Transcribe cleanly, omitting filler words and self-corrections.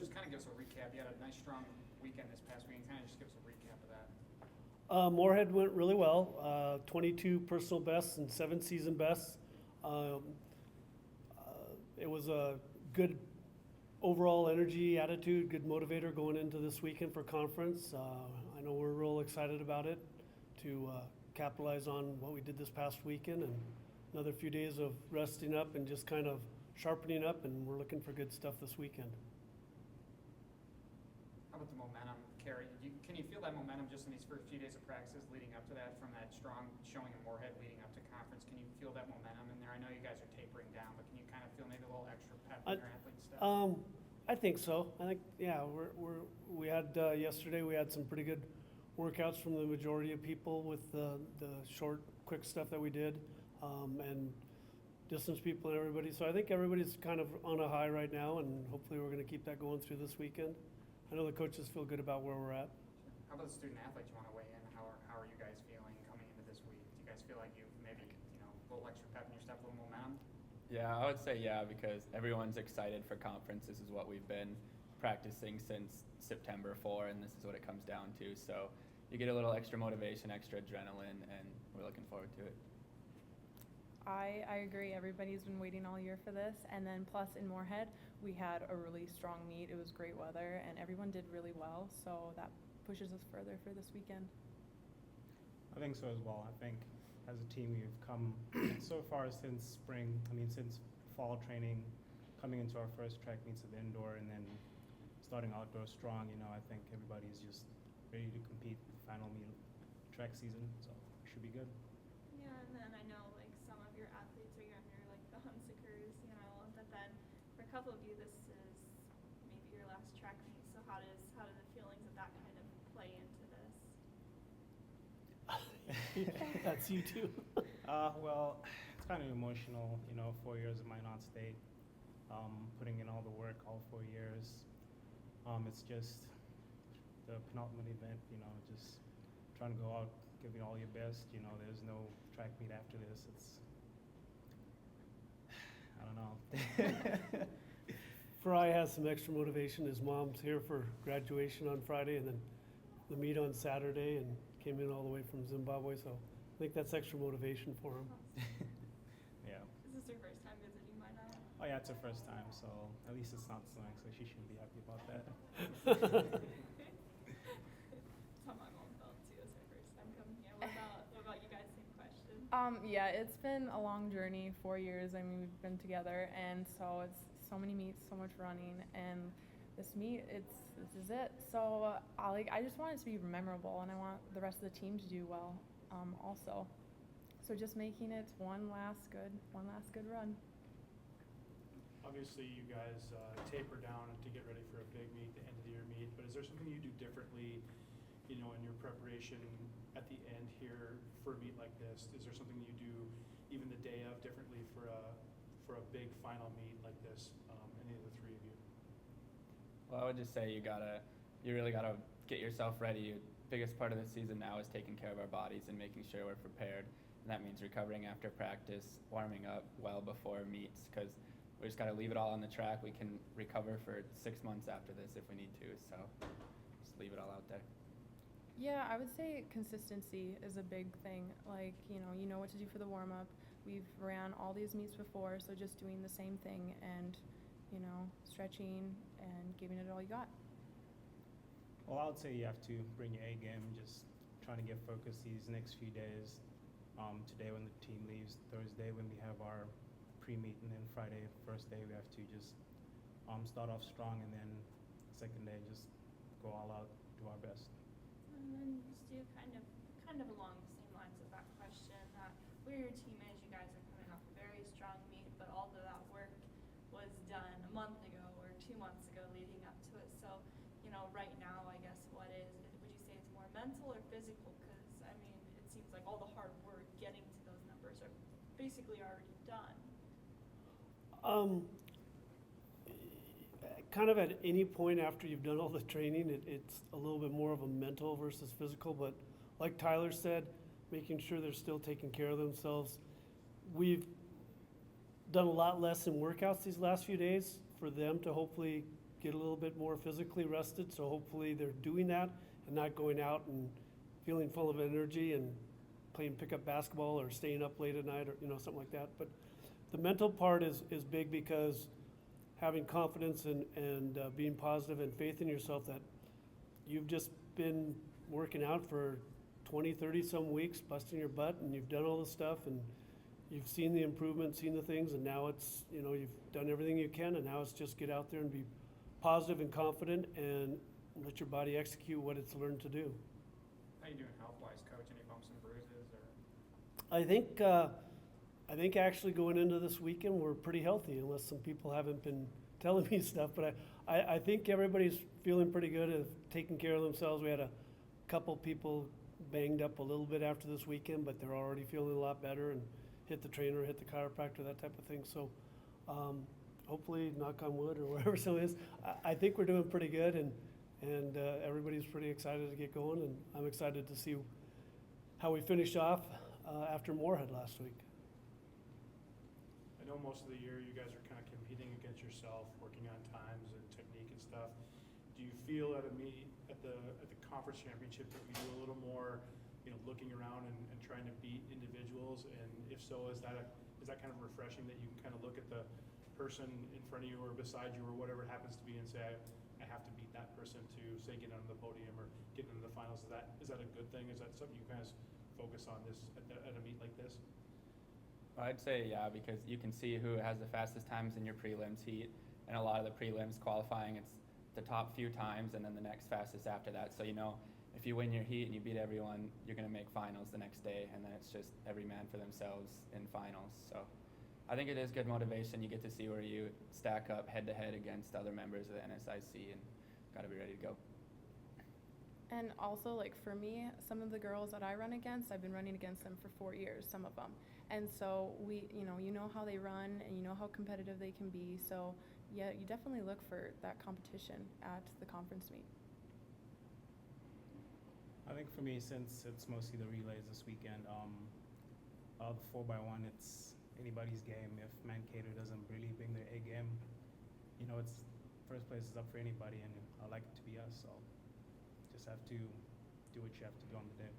just kind of give us a recap. You had a nice, strong weekend this past weekend. Kind of just give us a recap of that. Moorhead went really well. 22 personal bests and 7 season bests. It was a good overall energy, attitude, good motivator going into this weekend for conference. I know we're real excited about it to capitalize on what we did this past weekend and another few days of resting up and just kind of sharpening up, and we're looking for good stuff this weekend. How about the momentum, Carrie? Can you feel that momentum just in these first few days of practices leading up to that, from that strong showing in Moorhead leading up to conference? Can you feel that momentum in there? I know you guys are tapering down, but can you kind of feel maybe a little extra pep in your athlete step? I think so. I think, yeah, we had yesterday, we had some pretty good workouts from the majority of people with the short, quick stuff that we did, and distance people and everybody. So I think everybody's kind of on a high right now, and hopefully we're going to keep that going through this weekend. I know the coaches feel good about where we're at. How about the student athletes? You want to weigh in? How are you guys feeling coming into this week? Do you guys feel like you've maybe, a little extra pep in your step, a little momentum? Yeah, I would say yeah, because everyone's excited for conference. This is what we've been practicing since September 4, and this is what it comes down to. So you get a little extra motivation, extra adrenaline, and we're looking forward to it. I agree. Everybody's been waiting all year for this. And then plus in Moorhead, we had a really strong meet. It was great weather, and everyone did really well. So that pushes us further for this weekend. I think so as well. I think as a team we've come so far since since fall training, coming into our first track meets at the indoor and then starting outdoor strong. I think everybody's just ready to compete with the final meet track season, so it should be good. Yeah, and then I know like some of your athletes are younger, like the Hunsikers, but then for a couple of you this is maybe your last track meet. So how do the feelings of that kind of play into this? That's you too. Well, it's kind of emotional, 4 years at Minot State, putting in all the work all 4 years. It's just the penultimate event, just trying to go out, giving all your best. There's no track meet after this. I don't know. Fry has some extra motivation. His mom's here for graduation on Friday and then the meet on Saturday, and came in all the way from Zimbabwe. So I think that's extra motivation for him. Yeah. Is this your first time visiting Minot? Oh yeah, it's her first time, so at least it's not snowing, so she should be happy about that. That's how my mom felt too. It was her first time coming here. What about you guys? Same question. Yeah, it's been a long journey, 4 years. I mean, we've been together, and so it's so many meets, so much running, and this meet, this is it. So I just want it to be memorable, and I want the rest of the team to do well, also. So just making it one last good run. Obviously, you guys taper down to get ready for a big meet, the end of the year meet, but is there something you do differently, in your preparation at the end here for a meet like this? Is there something you do even the day of differently for a big final meet like this, any of the three of you? Well, I would just say you really gotta get yourself ready. Biggest part of the season now is taking care of our bodies and making sure we're prepared. And that means recovering after practice, warming up well before meets, because we just gotta leave it all on the track. We can recover for 6 months after this if we need to, so just leave it all out there. Yeah, I would say consistency is a big thing. Like, you know what to do for the warm-up. We've ran all these meets before, so just doing the same thing and, stretching and giving it all you got. Well, I would say you have to bring your A game, just trying to get focused these next few days. Today when the team leaves, Thursday when we have our pre-meet, and then Friday, first day, we have to just start off strong, and then second day just go all out, do our best. And then just do kind of along the same lines of that question, where your team is. You guys are coming off a very strong meet, but all of that work was done a month ago or 2 months ago leading up to it. So, right now, I guess, would you say it's more mental or physical? Because, it seems like all the hard work getting to those numbers are basically already done. Kind of at any point after you've done all the training, it's a little bit more of a mental versus physical. But like Tyler said, making sure they're still taking care of themselves. We've done a lot less in workouts these last few days for them to hopefully get a little bit more physically rested, so hopefully they're doing that and not going out and feeling full of energy and playing pickup basketball or staying up late at night or, something like that. But the mental part is big, because having confidence and being positive and faith in yourself that you've just been working out for 20, 30 some weeks, busting your butt, and you've done all the stuff, and you've seen the improvement, seen the things, and now it's, you've done everything you can, and now it's just get out there and be positive and confident and let your body execute what it's learned to do. How you doing health-wise, Coach? Any bumps and bruises, or? I think actually going into this weekend, we're pretty healthy, unless some people haven't been telling me stuff, but I think everybody's feeling pretty good at taking care of themselves. We had a couple people banged up a little bit after this weekend, but they're already feeling a lot better and hit the trainer, hit the chiropractor, that type of thing. So hopefully, knock on wood or wherever some is, I think we're doing pretty good, and everybody's pretty excited to get going, and I'm excited to see how we finish off after Moorhead last week. I know most of the year you guys are kind of competing against yourself, working on times and technique and stuff. Do you feel at the conference championship that we do a little more, looking around and trying to beat individuals? And if so, is that kind of refreshing that you can kind of look at the person in front of you or beside you or whatever it happens to be and say, I have to beat that person to say get on the podium or get into the finals? Is that a good thing? Is that something you guys focus on at a meet like this? I'd say yeah, because you can see who has the fastest times in your prelims heat, and a lot of the prelims qualifying, it's the top few times and then the next fastest after that. So if you win your heat and you beat everyone, you're going to make finals the next day, and then it's just every man for themselves in finals. So I think it is good motivation. You get to see where you stack up head to head against other members of the NSIC, and got to be ready to go. And also, like, for me, some of the girls that I run against, I've been running against them for 4 years, some of them. And so you know how they run, and you know how competitive they can be. So yeah, you definitely look for that competition at the conference meet. I think for me, since it's mostly the relays this weekend, the 4x1, it's anybody's game. If Mankato doesn't really bring their A game, it's first place is up for anybody, and I like it to be us. So just have to do what you have to do on the day.